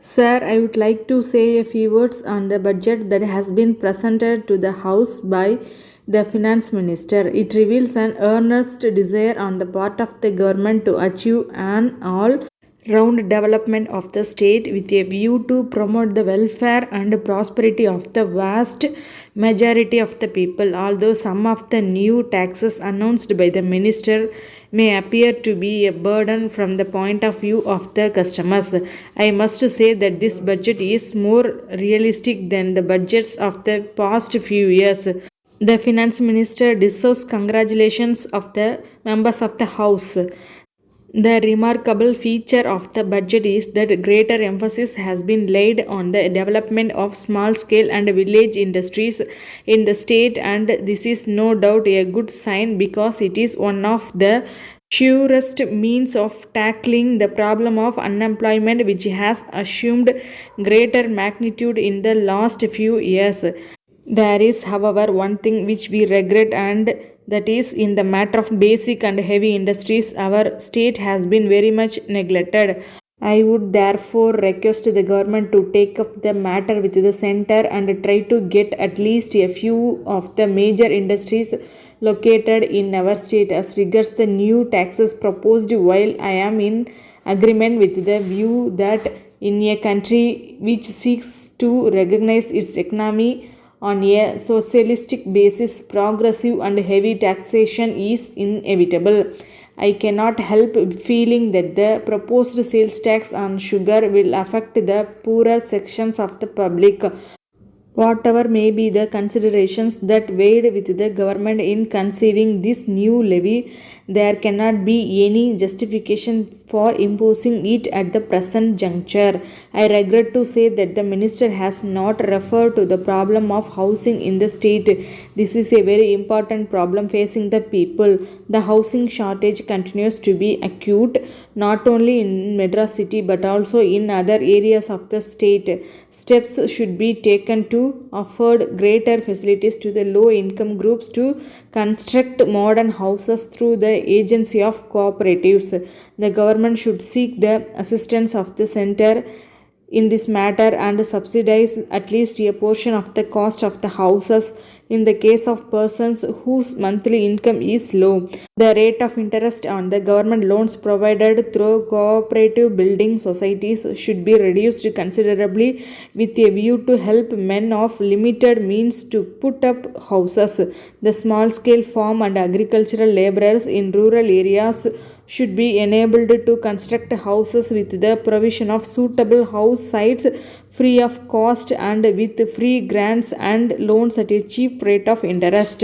Sir, I would like to say a few words on the budget that has been presented to the House by the Finance Minister. It reveals an earnest desire on the part of the government to achieve an all round development of the state with a view to promote the welfare and prosperity of the vast majority of the people. Although some of the new taxes announced by the minister may appear to be a burden from the point of view of the customers, I must say that this budget is more realistic than the budgets of the past few years. The finance minister deserves congratulations of the members of the house. The remarkable feature of the budget is that greater emphasis has been laid on the development of small scale and village industries in the state, and this is no doubt a good sign because it is one of the surest means of tackling the problem of unemployment, which has assumed greater magnitude in the last few years. There is, however, one thing which we regret, and that is in the matter of basic and heavy industries, our state has been very much neglected. I would therefore request the government to take up the matter with the center and try to get at least a few of the major industries located in our state. As regards the new taxes proposed, while I am in agreement with the view that in a country which seeks to recognize its economy on a socialistic basis, progressive and heavy taxation is inevitable. I cannot help feeling that the proposed sales tax on sugar will affect the poorer sections of the public. Whatever may be the considerations that weighed with the government in conceiving this new levy, there cannot be any justification for imposing it at the present juncture. I regret to say that the minister has not referred to the problem of housing in the state. This is a very important problem facing the people. The housing shortage continues to be acute not only in Madras city but also in other areas of the state. Steps should be taken to afford greater facilities to the low income groups to construct modern houses through the agency of cooperatives. The government should seek the assistance of the center in this matter and subsidize at least a portion of the cost of the houses in the case of persons whose monthly income is low. The rate of interest on the government loans provided through cooperative building societies should be reduced considerably with a view to help men of limited means to put up houses. The small scale farm and agricultural laborers in rural areas should be enabled to construct houses with the provision of suitable house sites free of cost and with free grants and loans at a cheap rate of interest.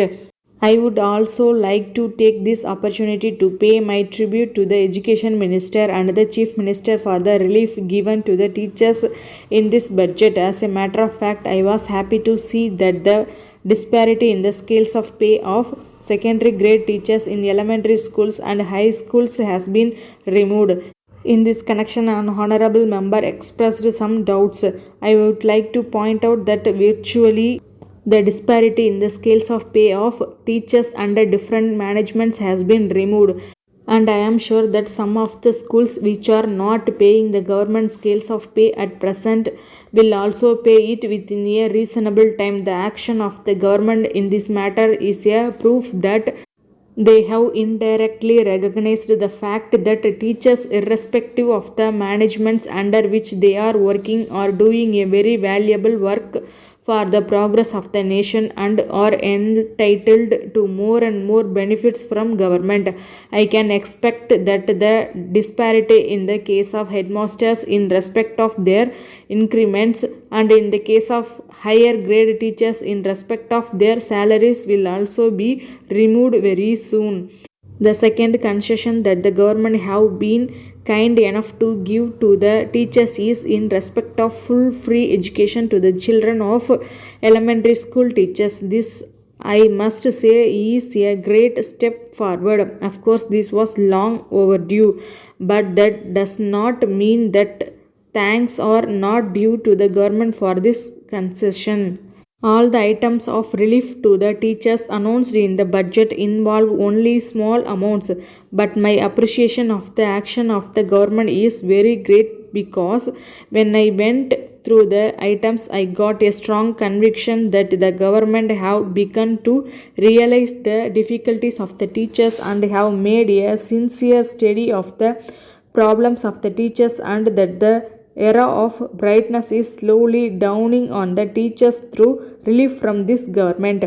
I would also like to take this opportunity to pay my tribute to the Education Minister and the Chief Minister for the relief given to the teachers in this budget. As a matter of fact, I was happy to see that the disparity in the scales of pay of secondary grade teachers in elementary schools and high schools has been removed. In this connection, an honorable member expressed some doubts. I would like to point out that virtually the disparity in the scales of pay of teachers under different managements has been removed, and I am sure that some of the schools which are not paying the government scales of pay at present will also pay it within a reasonable time. The action of the government in this matter is a proof that they have indirectly recognized the fact that teachers, irrespective of the managements under which they are working, are doing a very valuable work for the progress of the nation and are entitled to more and more benefits from government. I can expect that the disparity in the case of headmasters in respect of their increments and in the case of higher grade teachers in respect of their salaries will also be removed very soon. The second concession that the government have been kind enough to give to the teachers is in respect of full free education to the children of elementary school teachers. This, I must say, is a great step forward. Of course, this was long overdue, but that does not mean that thanks are not due to the government for this concession. All the items of relief to the teachers announced in the budget involve only small amounts, but my appreciation of the action of the government is very great because when I went through the items I got a strong conviction that the government have begun to realize the difficulties of the teachers and have made a sincere study of the problems of the teachers, and that the era of brightness is slowly dawning on the teachers through relief from this government.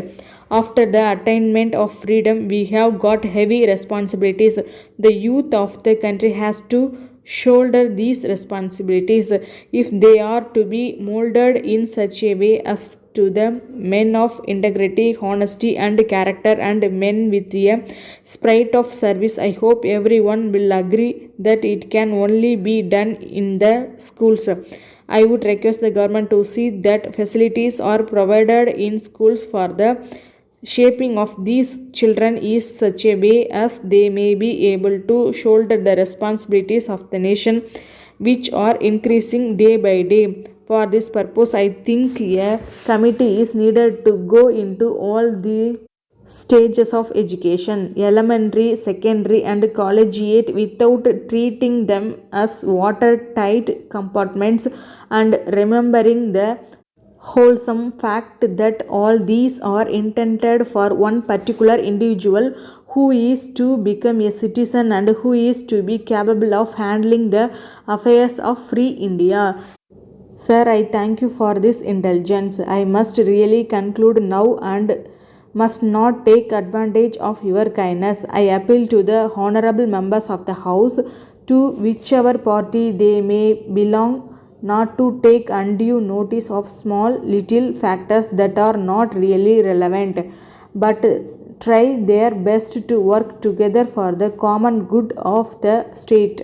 After the attainment of freedom, we have got heavy responsibilities. The youth of the country has to shoulder these responsibilities if they are to be molded in such a way as to the men of integrity, honesty, and character, and men with a spirit of service. I hope everyone will agree that it can only be done in the schools. I would request the government to see that facilities are provided in schools for the shaping of these children is such a way as they may be able to shoulder the responsibilities of the nation, which are increasing day by day. For this purpose, I think a committee is needed to go into all the stages of education, elementary, secondary, and collegiate, without treating them as watertight compartments, and remembering the wholesome fact that all these are intended for one particular individual who is to become a citizen and who is to be capable of handling the affairs of free India. Sir, I thank you for this indulgence. I must really conclude now and must not take advantage of your kindness. I appeal to the honorable members of the House, to whichever party they may belong, not to take undue notice of small little factors that are not really relevant, but try their best to work together for the common good of the state.